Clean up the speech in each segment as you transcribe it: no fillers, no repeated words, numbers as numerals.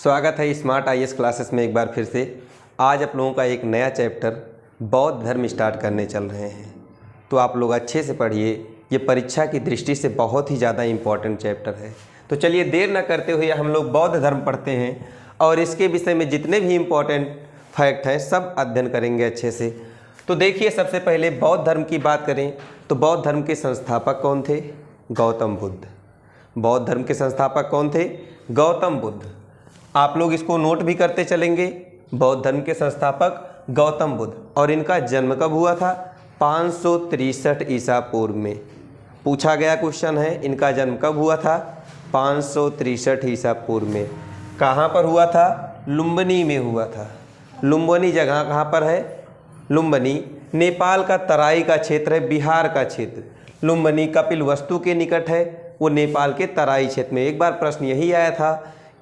स्वागत है smart IAS classes में एक बार फिर से। आज आप लोगों का एक नया चैप्टर बौद्ध धर्म स्टार्ट करने चल रहे हैं, तो आप लोग अच्छे से पढ़िए। ये परीक्षा की दृष्टि से बहुत ही ज़्यादा इम्पॉर्टेंट चैप्टर है। तो चलिए देर न करते हुए हम लोग बौद्ध धर्म पढ़ते हैं और इसके विषय में जितने भी इम्पॉर्टेंट फैक्ट हैं सब अध्ययन करेंगे अच्छे से। तो देखिए, सबसे पहले बौद्ध धर्म की बात करें तो बौद्ध धर्म के संस्थापक कौन थे? गौतम बुद्ध। बौद्ध धर्म के संस्थापक कौन थे? गौतम बुद्ध। आप लोग इसको नोट भी करते चलेंगे। बौद्ध धर्म के संस्थापक गौतम बुद्ध। और इनका जन्म कब हुआ था? 563 ईसा पूर्व में। पूछा गया क्वेश्चन है, इनका जन्म कब हुआ था? 563 ईसा पूर्व में। कहाँ पर हुआ था? लुम्बिनी में हुआ था। लुम्बिनी जगह कहाँ पर है? लुम्बिनी नेपाल का तराई का क्षेत्र है, बिहार का क्षेत्र। लुम्बिनी कपिलवस्तु के निकट है, वो नेपाल के तराई क्षेत्र में। एक बार प्रश्न यही आया था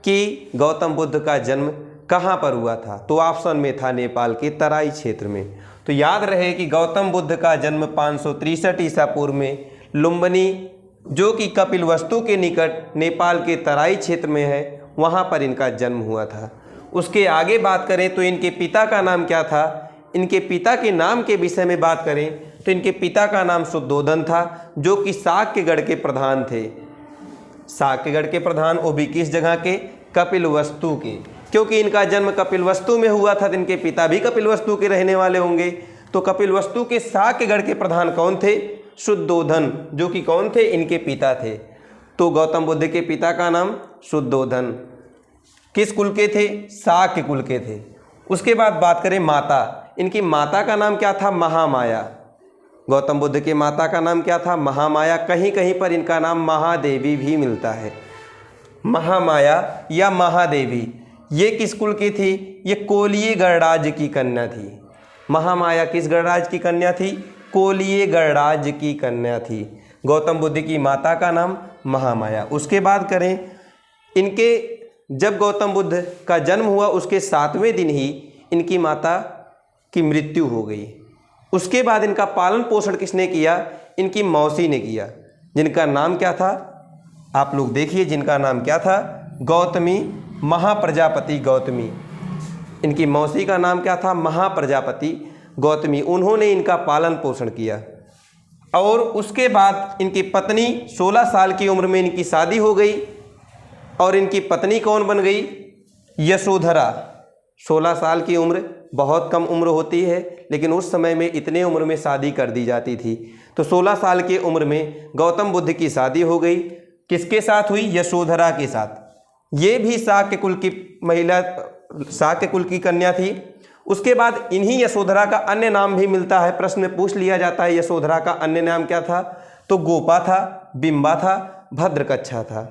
कि गौतम बुद्ध का जन्म कहाँ पर हुआ था, तो ऑप्शन में था नेपाल के तराई क्षेत्र में। तो याद रहे कि गौतम बुद्ध का जन्म 563 ईसा पूर्व में लुम्बिनी, जो कि कपिलवस्तु के निकट नेपाल के तराई क्षेत्र में है, वहाँ पर इनका जन्म हुआ था। उसके आगे बात करें तो इनके पिता का नाम क्या था? इनके पिता के नाम के विषय में बात करें तो इनके पिता का नाम शुद्धोधन था, जो कि शाक्यगढ़ के प्रधान थे। शाक्यगढ़ के प्रधान, वो भी किस जगह के? कपिलवस्तु के। क्योंकि इनका जन्म कपिलवस्तु में हुआ था तो इनके पिता भी कपिलवस्तु के रहने वाले होंगे। तो कपिलवस्तु के शाक्यगढ़ के प्रधान कौन थे? शुद्धोधन, जो कि कौन थे? इनके पिता थे। तो गौतम बुद्ध के पिता का नाम शुद्धोधन। किस कुल के थे? शाक्य कुल के थे। उसके बाद बात करें माता, इनकी माता का नाम क्या था? महामाया। गौतम बुद्ध के माता का नाम क्या था? महामाया। कहीं कहीं पर इनका नाम महादेवी भी मिलता है। महामाया या महादेवी, ये किस कुल की थी? ये कोलीय गणराज्य की कन्या थी। महामाया किस गणराज्य की कन्या थी? कोलीय गणराज्य की कन्या थी। गौतम बुद्ध की माता का नाम महामाया। उसके बाद करें, इनके जब गौतम बुद्ध का जन्म हुआ उसके 7वें दिन ही इनकी माता की मृत्यु हो गई। उसके बाद इनका पालन पोषण किसने किया? इनकी मौसी ने किया, जिनका नाम क्या था? आप लोग देखिए, जिनका नाम क्या था? गौतमी, महाप्रजापति गौतमी। इनकी मौसी का नाम क्या था? महाप्रजापति गौतमी। उन्होंने इनका पालन पोषण किया। और उसके बाद इनकी पत्नी 16 साल की उम्र में इनकी शादी हो गई। और इनकी पत्नी कौन बन गई? यशोधरा। 16 साल की उम्र बहुत कम उम्र होती है, लेकिन उस समय में इतने उम्र में शादी कर दी जाती थी। तो 16 साल की उम्र में गौतम बुद्ध की शादी हो गई। किसके साथ हुई? यशोधरा के साथ। ये भी शाक्य कुल की महिला, शाक्य कुल की कन्या थी। उसके बाद इन्हीं यशोधरा का अन्य नाम भी मिलता है, प्रश्न में पूछ लिया जाता है यशोधरा का अन्य नाम क्या था? तो गोपा था, बिंबा था, भद्रकच्छा था।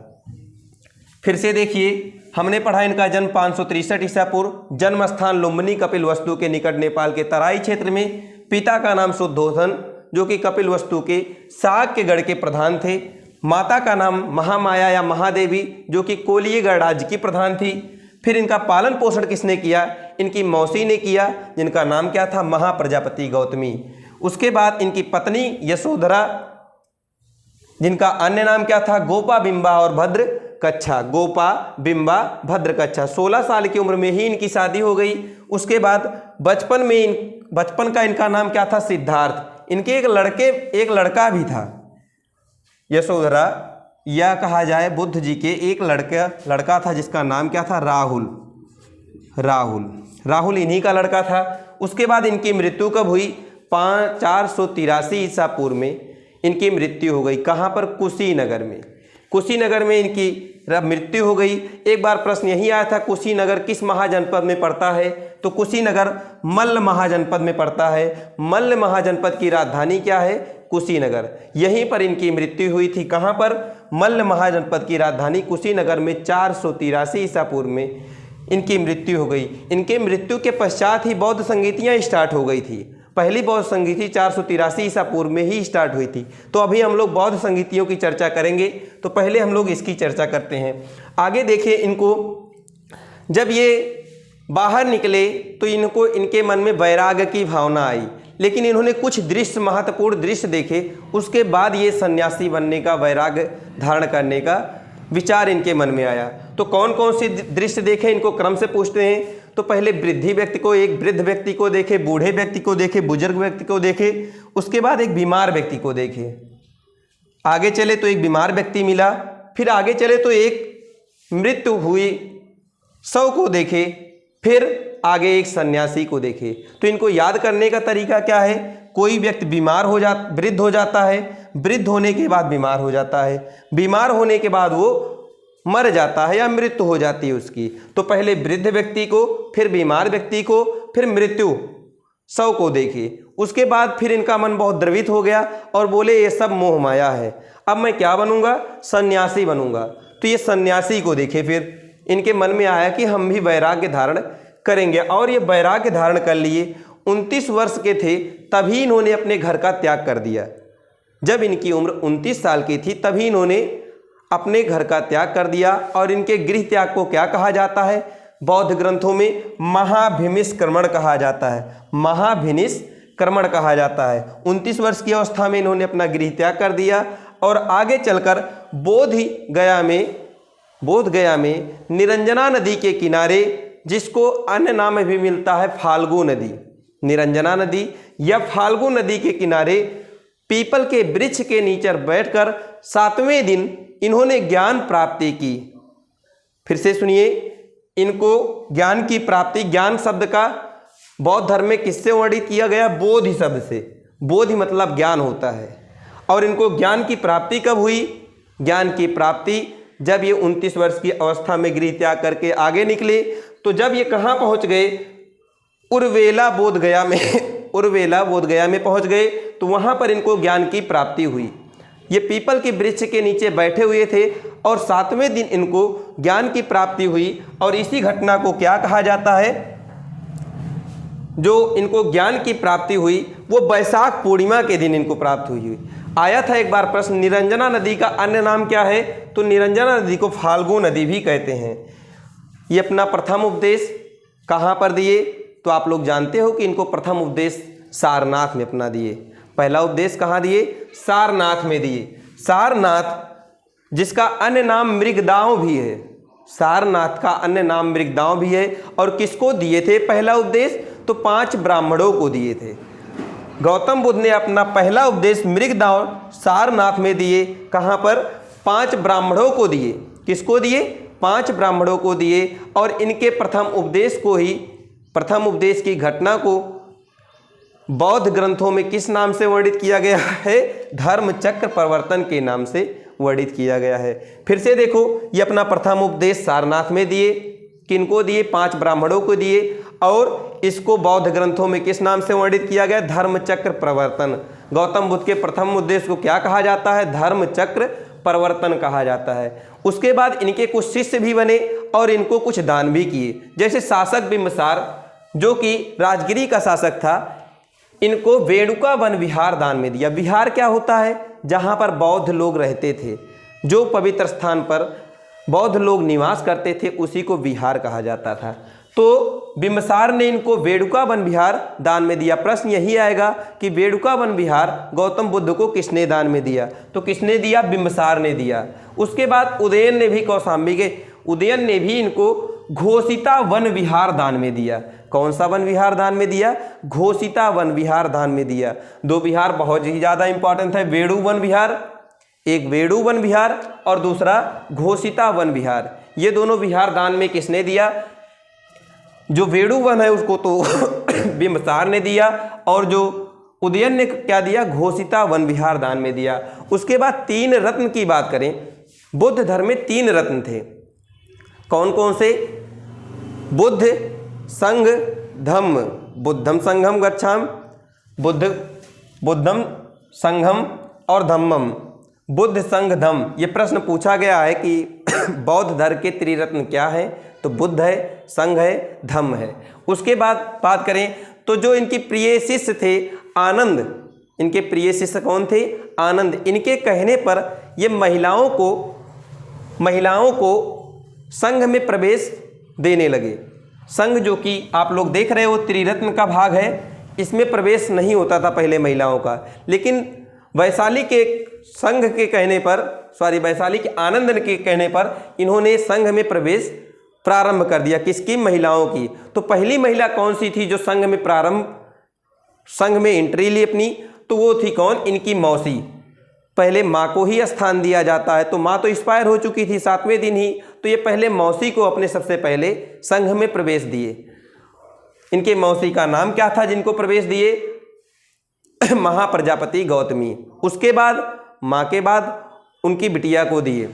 फिर से देखिए, हमने पढ़ा इनका जन्म 563 ईसा पूर्व। जन्म स्थान लुम्बिनी कपिलवस्तु के निकट नेपाल के तराई क्षेत्र में। पिता का नाम शुद्धोधन, जो कि कपिलवस्तु के शाक्यगढ़ के प्रधान थे। माता का नाम महामाया या महादेवी, जो कि कोलीय गणराज्य की प्रधान थी। फिर इनका पालन पोषण किसने किया? इनकी मौसी ने किया, जिनका नाम क्या था? महाप्रजापति गौतमी। उसके बाद इनकी पत्नी यशोधरा, जिनका अन्य नाम क्या था? गोपा, बिंबा और भद्र कच्छा। गोपा, बिंबा, भद्रकच्छा। 16 साल की उम्र में ही इनकी शादी हो गई। उसके बाद बचपन का इनका नाम क्या था? सिद्धार्थ। इनके एक लड़का भी था। यशोधरा या कहा जाए बुद्ध जी के एक लड़का था, जिसका नाम क्या था? राहुल इन्हीं का लड़का था। उसके बाद इनकी मृत्यु कब हुई? 483 ईसा पूर्व में इनकी मृत्यु हो गई। कहाँ पर? कुशीनगर में। कुशीनगर में इनकी मृत्यु हो गई। एक बार प्रश्न यही आया था, कुशीनगर किस महाजनपद में पड़ता है? तो कुशीनगर मल्ल महाजनपद में पड़ता है। मल्ल महाजनपद की राजधानी क्या है? कुशीनगर। यहीं पर इनकी मृत्यु हुई थी। कहाँ पर? मल्ल महाजनपद की राजधानी कुशीनगर में 483 ईसा पूर्व में इनकी मृत्यु हो गई। इनके मृत्यु के पश्चात ही बौद्ध संगीतियाँ स्टार्ट हो गई थी। पहली बौद्ध संगीति 483 ईसा पूर्व में ही स्टार्ट हुई थी। तो अभी हम लोग बौद्ध संगीतियों की चर्चा करेंगे, तो पहले हम लोग इसकी चर्चा करते हैं। आगे देखिए, इनको जब ये बाहर निकले तो इनको इनके मन में वैराग्य की भावना आई, लेकिन इन्होंने कुछ दृश्य, महत्वपूर्ण दृश्य देखे। उसके बाद ये सन्यासी बनने का, वैराग्य धारण करने का विचार इनके मन में आया। तो कौन कौन सी दृश्य देखे, इनको क्रम से पूछते हैं। तो पहले वृद्धि व्यक्ति को, एक वृद्ध व्यक्ति को देखे, बूढ़े व्यक्ति को देखे, बुजुर्ग व्यक्ति को देखे, उसके बाद एक बीमार व्यक्ति को देखे। आगे चले तो एक बीमार व्यक्ति मिला, फिर आगे चले तो एक मृत्यु हुई शव को देखे, फिर आगे एक सन्यासी को देखे। तो इनको याद करने का तरीका क्या है? कोई व्यक्ति वृद्ध हो जाता है, वृद्ध होने के बाद बीमार हो जाता है, बीमार होने के बाद वो मर जाता है या मृत्यु हो जाती है उसकी। तो पहले वृद्ध व्यक्ति को, फिर बीमार व्यक्ति को, फिर मृत्यु शव को देखे। उसके बाद फिर इनका मन बहुत द्रवित हो गया और बोले ये सब मोह माया है, अब मैं क्या बनूंगा? सन्यासी बनूंगा। तो ये सन्यासी को देखे। फिर इनके मन में आया कि हम भी वैराग्य धारण करेंगे, और ये वैराग्य धारण कर लिए। 29 वर्ष के थे तभी इन्होंने अपने घर का त्याग कर दिया। जब इनकी उम्र 29 साल की थी तभी इन्होंने अपने घर का त्याग कर दिया। और इनके गृह त्याग को क्या कहा जाता है? बौद्ध ग्रंथों में महाभिनिष्क्रमण कहा जाता है, महाभिनिष्क्रमण कहा जाता है। 29 वर्ष की अवस्था में इन्होंने अपना गृह त्याग कर दिया और आगे चलकर बोध गया में निरंजना नदी के किनारे, जिसको अन्य नाम भी मिलता है फाल्गु नदी, निरंजना नदी या फाल्गु नदी के किनारे पीपल के वृक्ष के नीचे बैठकर 7वें दिन इन्होंने ज्ञान प्राप्ति की। फिर से सुनिए, इनको ज्ञान की प्राप्ति, ज्ञान शब्द का बौद्ध धर्म में किससे वर्णित किया गया? बोधि शब्द से। बोधि मतलब ज्ञान होता है। और इनको ज्ञान की प्राप्ति कब हुई? ज्ञान की प्राप्ति जब ये 29 वर्ष की अवस्था में गृह त्याग करके आगे निकले। तो जब ये कहाँ पहुँच गए? उर्वेला बोधगया में पहुँच गए। तो वहाँ पर इनको ज्ञान की प्राप्ति हुई। ये पीपल के वृक्ष के नीचे बैठे हुए थे और 7वें दिन इनको ज्ञान की प्राप्ति हुई। और इसी घटना को क्या कहा जाता है? जो इनको ज्ञान की प्राप्ति हुई वो वैशाख पूर्णिमा के दिन इनको प्राप्त हुई। आया था एक बार प्रश्न, निरंजना नदी का अन्य नाम क्या है? तो निरंजना नदी को फाल्गु नदी भी कहते हैं। ये अपना प्रथम उपदेश कहाँ पर दिए? तो आप लोग जानते हो कि इनको प्रथम उपदेश सारनाथ में अपना दिए। पहला उपदेश कहाँ दिए? सारनाथ में दिए। सारनाथ जिसका अन्य नाम मृगदांव भी है, सारनाथ का अन्य नाम मृगदांव भी है। और किसको दिए थे पहला उपदेश? तो 5 ब्राह्मणों को दिए थे। गौतम बुद्ध ने अपना पहला उपदेश मृगदांव सारनाथ में दिए। कहाँ पर? 5 ब्राह्मणों को दिए। किसको दिए? 5 ब्राह्मणों को दिए। और इनके प्रथम उपदेश की घटना को बौद्ध ग्रंथों में किस नाम से वर्णित किया गया है? धर्मचक्र प्रवर्तन के नाम से वर्णित किया गया है। फिर से देखो, ये अपना प्रथम उपदेश सारनाथ में दिए। किनको दिए? 5 ब्राह्मणों को दिए। और इसको बौद्ध ग्रंथों में किस नाम से वर्णित किया गया? धर्मचक्र प्रवर्तन। गौतम बुद्ध के प्रथम उपदेश को क्या कहा जाता है? धर्मचक्र प्रवर्तन कहा जाता है। उसके बाद इनके कुछ शिष्य भी बने और इनको कुछ दान भी किए। जैसे शासक बिंबिसार, जो कि राजगिरी का शासक था, इनको वेणुका वन विहार दान में दिया। विहार क्या होता है? जहाँ पर बौद्ध लोग रहते थे, जो पवित्र स्थान पर बौद्ध लोग निवास करते थे, उसी को विहार कहा जाता था। तो बिंबिसार ने इनको वेणुका वन विहार दान में दिया। प्रश्न यही आएगा कि वेणुका वन विहार गौतम बुद्ध को किसने दान में दिया? तो किसने दिया? बिंबिसार ने दिया। उसके बाद उदयन ने भी, कौशाम्बी के उदयन ने भी इनको घोषिता वन विहार दान में दिया। कौन सा वन विहार दान में दिया? घोषिता वन विहार दान में दिया। 2 विहार बहुत ही ज़्यादा इंपॉर्टेंट है। वेणु वन विहार, एक वेणु वन विहार और दूसरा घोषिता वन विहार। ये दोनों विहार दान में किसने दिया? जो वेणु वन है उसको तो बिंबिसार ने दिया, और जो उदयन ने क्या दिया? घोषिता वन विहार दान में दिया। उसके बाद 3 रत्न की बात करें, बुद्ध धर्म में 3 रत्न थे। कौन कौन से? बुद्ध, संघ, धम्म। बुद्धम संघम गच्छाम, बुद्धम संघम और धम्मम। बुद्ध, संघ, धम्म। ये प्रश्न पूछा गया है कि बौद्ध धर्म के त्रिरत्न क्या है? तो बुद्ध है, संघ है, धम्म है। उसके बाद बात करें तो जो इनकी प्रिय शिष्य थे आनंद, इनके प्रिय शिष्य कौन थे? आनंद। इनके कहने पर ये महिलाओं को संघ में प्रवेश देने लगे। संघ जो कि आप लोग देख रहे हो त्रिरत्न का भाग है, इसमें प्रवेश नहीं होता था पहले महिलाओं का, लेकिन वैशाली के संघ के कहने पर वैशाली के आनंद के कहने पर इन्होंने संघ में प्रवेश प्रारंभ कर दिया। किसकी? महिलाओं की। तो पहली महिला कौन सी थी जो संघ में एंट्री ली अपनी? तो वो थी कौन? इनकी मौसी। पहले माँ को ही स्थान दिया जाता है, तो माँ तो एक्सपायर हो चुकी थी 7वें दिन ही, तो ये पहले मौसी को अपने सबसे पहले संघ में प्रवेश दिए। इनके मौसी का नाम क्या था जिनको प्रवेश दिए? महाप्रजापति गौतमी। उसके बाद माँ के बाद उनकी बिटिया को दिए।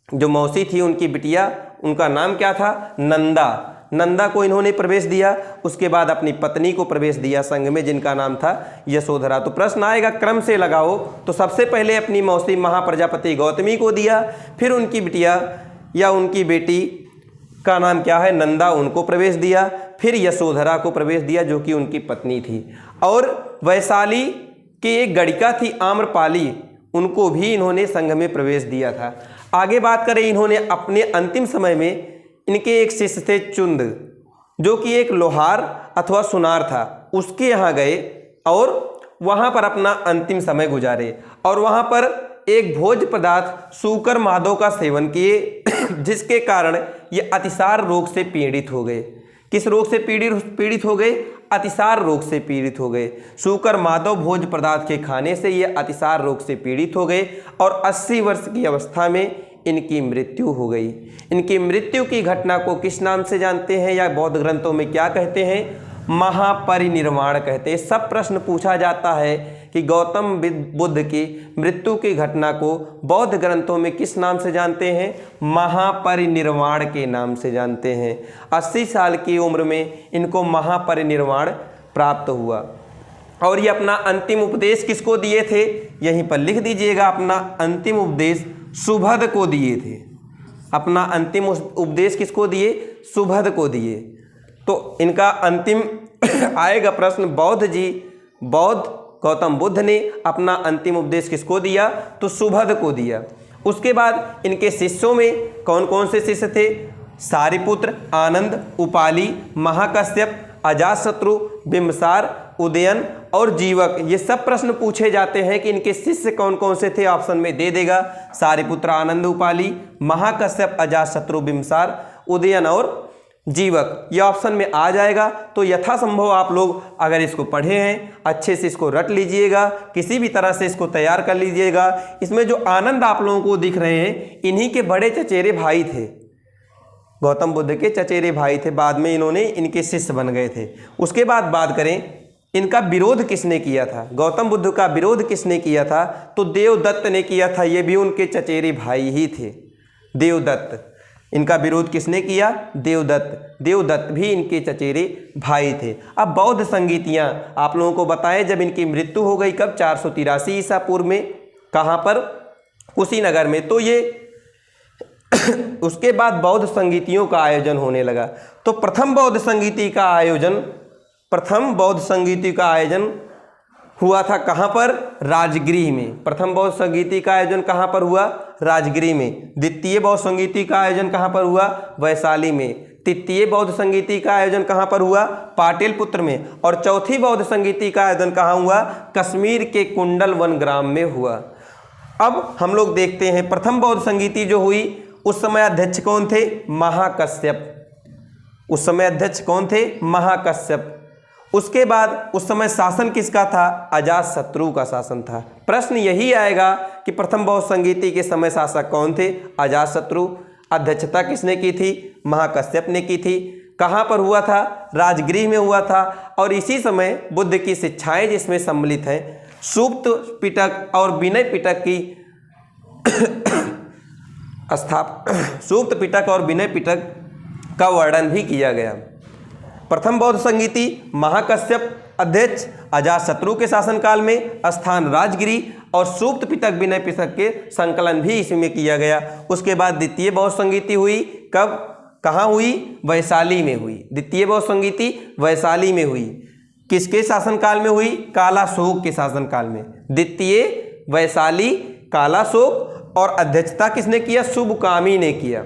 जो मौसी थी उनकी बिटिया, उनका नाम क्या था? नंदा। नंदा को इन्होंने प्रवेश दिया। उसके बाद अपनी पत्नी को प्रवेश दिया संघ में, जिनका नाम था यशोधरा। तो प्रश्न आएगा क्रम से लगाओ, तो सबसे पहले अपनी मौसी महाप्रजापति गौतमी को दिया, फिर उनकी बिटिया या उनकी बेटी का नाम क्या है? नंदा, उनको प्रवेश दिया, फिर यशोधरा को प्रवेश दिया जो कि उनकी पत्नी थी। और वैशाली की एक गणिका थी आम्रपाली, उनको भी इन्होंने संघ में प्रवेश दिया था। आगे बात करें, इन्होंने अपने अंतिम समय में इनके एक शिष्य थे चुंद, जो कि एक लोहार अथवा सुनार था, उसके यहाँ गए और वहाँ पर अपना अंतिम समय गुजारे और वहाँ पर एक भोज्य पदार्थ सूकर माधव का सेवन किए, जिसके कारण ये अतिसार रोग से पीड़ित हो गए। किस रोग से पीड़ित हो गए? अतिसार रोग से पीड़ित हो गए। सूकर माधव भोज्य पदार्थ के खाने से ये अतिसार रोग से पीड़ित हो गए और 80 वर्ष की अवस्था में इनकी मृत्यु हो गई। इनकी मृत्यु की घटना को किस नाम से जानते हैं या बौद्ध ग्रंथों में क्या कहते हैं? महापरिनिर्वाण कहते हैं। सब प्रश्न पूछा जाता है कि गौतम बुद्ध की मृत्यु की घटना को बौद्ध ग्रंथों में किस नाम से जानते हैं? महापरिनिर्वाण के नाम से जानते हैं। 80 साल की उम्र में इनको महापरिनिर्वाण प्राप्त हुआ। और ये अपना अंतिम उपदेश किसको दिए थे? यहीं पर लिख दीजिएगा, अपना अंतिम उपदेश सुभद को दिए थे। अपना अंतिम उपदेश किसको दिए? सुभद को दिए। तो इनका अंतिम आएगा प्रश्न, बौद्ध गौतम बुद्ध ने अपना अंतिम उपदेश किसको दिया? तो सुभद को दिया। उसके बाद इनके शिष्यों में कौन कौन से शिष्य थे? सारिपुत्र, आनंद, उपाली, महाकश्यप, अजातशत्रु, बिंबसार, उदयन और जीवक। ये सब प्रश्न पूछे जाते हैं कि इनके शिष्य कौन कौन से थे। ऑप्शन में दे देगा सारिपुत्र, आनंद, उपाली, महाकश्यप, अजातशत्रु, बिंबसार, उदयन और जीवक। ये ऑप्शन में आ जाएगा। तो यथासंभव आप लोग अगर इसको पढ़े हैं अच्छे से इसको रट लीजिएगा, किसी भी तरह से इसको तैयार कर लीजिएगा। इसमें जो आनंद आप लोगों को दिख रहे हैं, इन्हीं के बड़े चचेरे भाई थे, गौतम बुद्ध के चचेरे भाई थे। बाद में इन्होंने इनके शिष्य बन गए थे। उसके बाद बात करें इनका विरोध किसने किया था? गौतम बुद्ध का विरोध किसने किया था? तो देवदत्त ने किया था। ये भी उनके चचेरे भाई ही थे, देवदत्त। इनका विरोध किसने किया? देवदत्त भी इनके चचेरे भाई थे। अब बौद्ध संगीतियाँ आप लोगों को बताएं, जब इनकी मृत्यु हो गई कब? 483 ईसा पूर्व में। कहाँ पर? कुशीनगर में। तो ये उसके बाद बौद्ध संगीतियों का आयोजन होने लगा। तो प्रथम बौद्ध संगीति का आयोजन हुआ था कहाँ पर? राजगृह में। प्रथम बौद्ध संगीति का आयोजन कहाँ पर हुआ? राजगृह में। द्वितीय बौद्ध संगीति का आयोजन कहाँ पर हुआ? वैशाली में। तृतीय बौद्ध संगीति का आयोजन कहाँ पर हुआ? पाटलिपुत्र में। और चौथी बौद्ध संगीति का आयोजन कहाँ हुआ? कश्मीर के कुंडल वन ग्राम में हुआ। अब हम लोग देखते हैं प्रथम बौद्ध संगीति जो हुई, उस समय अध्यक्ष कौन थे? महाकश्यप। उस समय अध्यक्ष कौन थे? महाकश्यप। उसके बाद उस समय शासन किसका था? अजातशत्रु का शासन था। प्रश्न यही आएगा कि प्रथम बौद्ध संगीति के समय शासक कौन थे? अजातशत्रु। अध्यक्षता किसने की थी? महाकश्यप ने की थी। कहाँ पर हुआ था? राजगृह में हुआ था। और इसी समय बुद्ध की शिक्षाएं जिसमें सम्मिलित हैं, सूक्त पिटक और विनय पिटक की सूक्त पिटक और विनय पिटक का वर्णन भी किया गया। प्रथम बौद्ध संगीति महाकश्यप अध्यक्ष, अजातशत्रु के शासनकाल में, स्थान राजगृह और सूक्त पिटक विनय पिटक के संकलन भी इसी में किया गया। उसके बाद द्वितीय बौद्ध संगीति हुई कब? कहाँ हुई? वैशाली में हुई। द्वितीय बौद्ध संगीति वैशाली में हुई। किसके शासनकाल में हुई? कालाशोक के शासनकाल में। द्वितीय वैशाली, कालाशोक। और अध्यक्षता किसने किया? शुभकामी ने किया।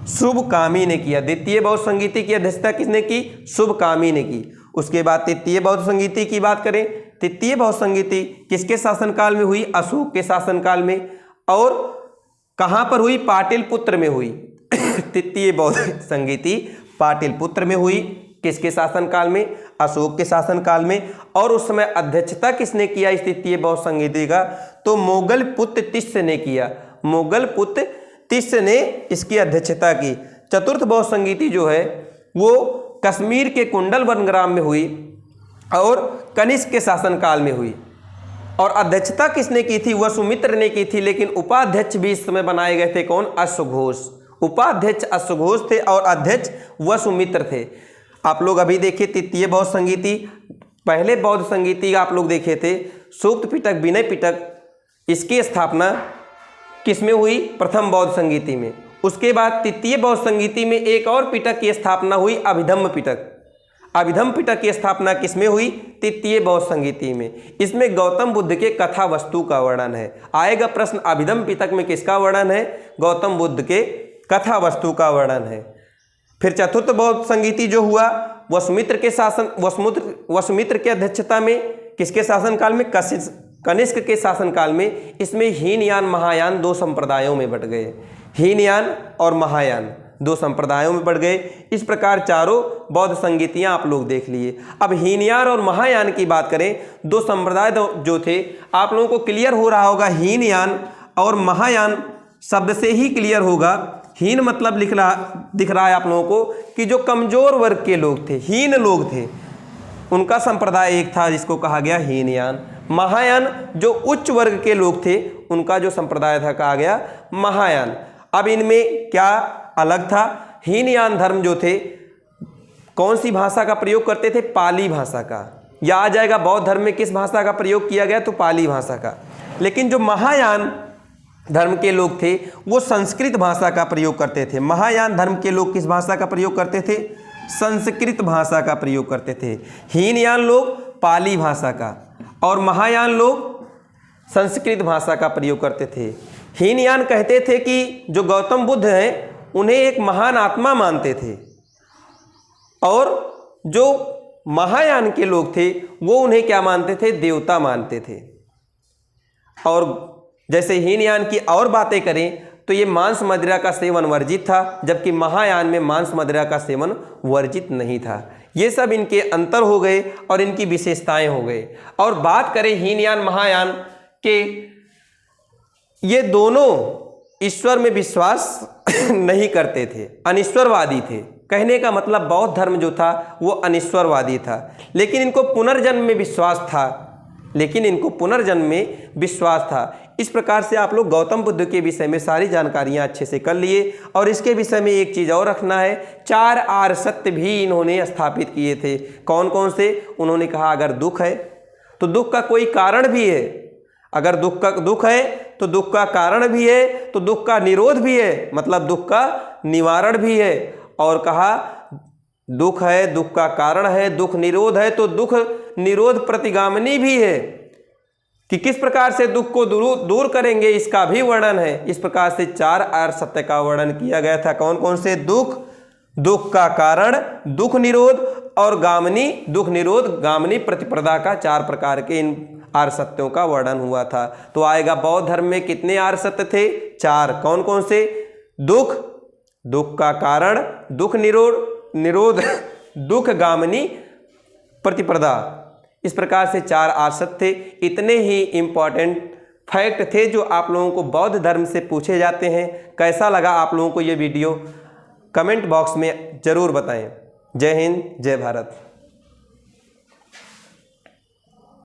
शुभकामी ने किया। द्वितीय बौद्ध संगीति की अध्यक्षता किसने की? शुभकामी ने की। उसके बाद तृतीय बौद्ध संगीति की बात करें, तृतीय बौद्ध संगीति किसके शासनकाल में हुई? अशोक के शासनकाल में। और कहाँ पर हुई? पाटलिपुत्र में हुई। तृतीय बौद्ध संगीति पाटलिपुत्र में हुई। किसके शासनकाल में? अशोक के शासनकाल में। और उस समय अध्यक्षता किसने किया इस तृतीय बौद्ध संगीति का? तो मोगलपुत्र तिस्य ने किया। मोगलपुत्र तिस्य ने इसकी अध्यक्षता की। चतुर्थ बौद्ध संगीति जो है वो कश्मीर के कुंडल वनग्राम में हुई और कनिष्क के शासनकाल में हुई। और अध्यक्षता किसने की थी? वसुमित्र ने की थी। लेकिन उपाध्यक्ष भी इस समय बनाए गए थे। कौन? अश्वघोष। उपाध्यक्ष अश्वघोष थे और अध्यक्ष वसुमित्र थे। आप लोग अभी देखिए तृतीय बौद्ध संगीति, पहले बौद्ध संगीति आप लोग देखे थे सूक्त पिटक, विनय पिटक, इसकी स्थापना किसमें हुई? प्रथम बौद्ध संगीति में। उसके बाद तृतीय बौद्ध संगीति में एक और पिटक की स्थापना हुई, अभिधम्म पिटक। अभिधम्म पिटक की स्थापना किसमें हुई? तृतीय बौद्ध संगीति में। इसमें गौतम बुद्ध के कथा वस्तु का वर्णन है। आएगा प्रश्न, अभिधम्म पिटक में किसका वर्णन है? गौतम बुद्ध के कथा वस्तु का वर्णन है। फिर चतुर्थ बौद्ध संगीति जो हुआ वसुमित्र के शासन, वसुमित्र के अध्यक्षता में, किसके शासनकाल में? कनिष्क के शासनकाल में। इसमें हीनयान महायान दो संप्रदायों में बट गए। हीनयान और महायान दो संप्रदायों में बढ़ गए। इस प्रकार चारों बौद्ध संगीतियां आप लोग देख लिए। अब हीनयान और महायान की बात करें, दो संप्रदाय जो थे, आप लोगों को क्लियर हो रहा होगा हीनयान और महायान शब्द से ही क्लियर होगा। हीन मतलब दिख रहा है आप लोगों को कि जो कमजोर वर्ग के लोग थे, हीन लोग थे, उनका संप्रदाय एक था जिसको कहा गया हीनयान। महायान जो उच्च वर्ग के लोग थे, उनका जो संप्रदाय था कहा गया महायान। अब इनमें क्या अलग था? हीनयान धर्म जो थे कौन सी भाषा का प्रयोग करते थे? पाली भाषा का। या आ जाएगा बौद्ध धर्म में किस भाषा का प्रयोग किया गया? तो पाली भाषा का। लेकिन जो महायान धर्म के लोग थे वो संस्कृत भाषा का प्रयोग करते थे। महायान धर्म के लोग किस भाषा का प्रयोग करते थे? संस्कृत भाषा का प्रयोग करते थे। हीनयान लोग पाली भाषा का और महायान लोग संस्कृत भाषा का प्रयोग करते थे। हीनयान कहते थे कि जो गौतम बुद्ध हैं उन्हें एक महान आत्मा मानते थे और जो महायान के लोग थे वो उन्हें क्या मानते थे? देवता मानते थे। और जैसे हीनयान की और बातें करें तो ये मांस मदिरा का सेवन वर्जित था, जबकि महायान में मांस मदिरा का सेवन वर्जित नहीं था। ये सब इनके अंतर हो गए और इनकी विशेषताएं हो गए। और बात करें हीनयान महायान के, ये दोनों ईश्वर में विश्वास नहीं करते थे, अनिश्वरवादी थे। कहने का मतलब बौद्ध धर्म जो था वो अनिश्वरवादी था। लेकिन इनको पुनर्जन्म में विश्वास था। इस प्रकार से आप लोग गौतम बुद्ध के विषय में सारी जानकारियां अच्छे से कर लिए। और इसके विषय में एक चीज़ और रखना है, 4 आर्य सत्य भी इन्होंने स्थापित किए थे। कौन कौन से? उन्होंने कहा अगर दुख है तो दुख का कोई कारण भी है, अगर दुख है तो दुख का कारण भी है, तो दुख का निरोध भी है, मतलब दुख का निवारण भी है। और कहा दुख है, दुख का कारण है, दुख निरोध है, तो दुख निरोध प्रतिगामिनी भी है कि किस प्रकार से दुख को दूर करेंगे, इसका भी वर्णन है। इस प्रकार से 4 आर्य सत्य का वर्णन किया गया था। कौन कौन से? दुख, दुख का कारण, दुख निरोध और गामिनी, दुख निरोध गामिनी प्रतिप्रदा का 4 प्रकार के इन आर्य सत्यों का वर्णन हुआ था। तो आएगा बौद्ध धर्म में कितने आर्य सत्य थे? 4। कौन कौन से? दुख, दुख का कारण, दुख निरोध दुख गामिनी प्रतिप्रदा। इस प्रकार से 4 आर्य सत्य थे। इतने ही इंपॉर्टेंट फैक्ट थे जो आप लोगों को बौद्ध धर्म से पूछे जाते हैं। कैसा लगा आप लोगों को ये वीडियो? कमेंट बॉक्स में ज़रूर बताएं। जय हिंद, जय भारत।